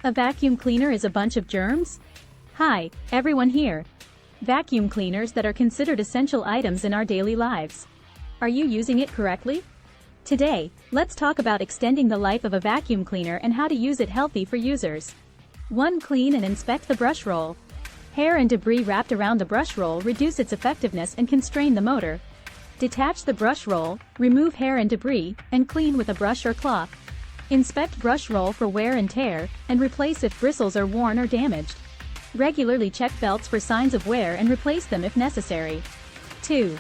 A vacuum cleaner is a bunch of germs? Hi, everyone here. Vacuum cleaners that are considered essential items in our daily lives. Are you using it correctly? Today, let's talk about extending the life of a vacuum cleaner and how to use it healthy for users. 1. Clean and inspect the brush roll. Hair and debris wrapped around the brush roll reduce its effectiveness and constrain the motor. Detach the brush roll, remove hair and debris, and clean with a brush or cloth. Inspect brush roll for wear and tear, and replace if bristles are worn or damaged. Regularly check belts for signs of wear and replace them if necessary. 2.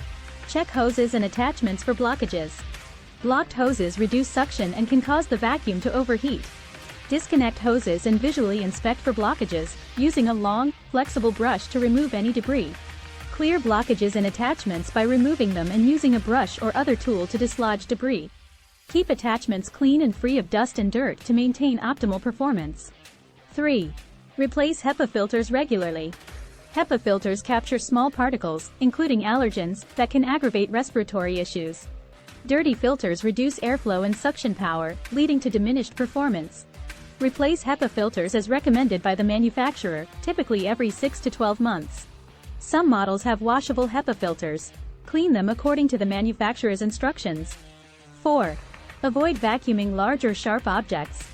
Check hoses and attachments for blockages. Blocked hoses reduce suction and can cause the vacuum to overheat. Disconnect hoses and visually inspect for blockages, using a long, flexible brush to remove any debris. Clear blockages and attachments by removing them and using a brush or other tool to dislodge debris. Keep attachments clean and free of dust and dirt to maintain optimal performance. 3. Replace HEPA filters regularly. HEPA filters capture small particles, including allergens, that can aggravate respiratory issues. Dirty filters reduce airflow and suction power, leading to diminished performance. Replace HEPA filters as recommended by the manufacturer, typically every 6 to 12 months. Some models have washable HEPA filters. Clean them according to the manufacturer's instructions. 4. Avoid vacuuming large or sharp objects.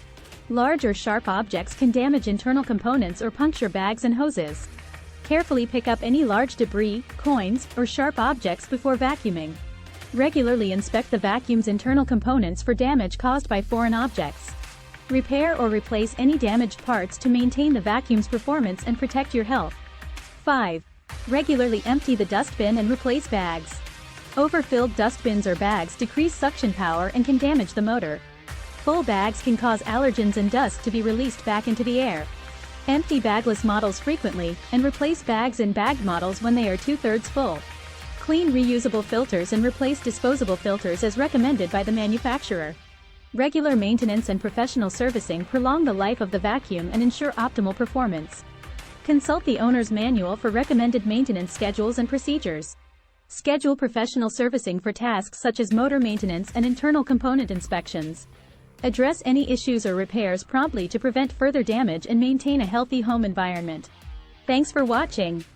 Large or sharp objects can damage internal components or puncture bags and hoses. Carefully pick up any large debris, coins, or sharp objects before vacuuming. Regularly inspect the vacuum's internal components for damage caused by foreign objects. Repair or replace any damaged parts to maintain the vacuum's performance and protect your health. 5. Regularly empty the dustbin and replace bags. Overfilled dustbins or bags decrease suction power and can damage the motor. Full bags can cause allergens and dust to be released back into the air. Empty bagless models frequently, and replace bags in bagged models when they are 2/3 full. Clean reusable filters and replace disposable filters as recommended by the manufacturer. Regular maintenance and professional servicing prolong the life of the vacuum and ensure optimal performance. Consult the owner's manual for recommended maintenance schedules and procedures. Schedule professional servicing for tasks such as motor maintenance and internal component inspections. Address any issues or repairs promptly to prevent further damage and maintain a healthy home environment. Thanks for watching.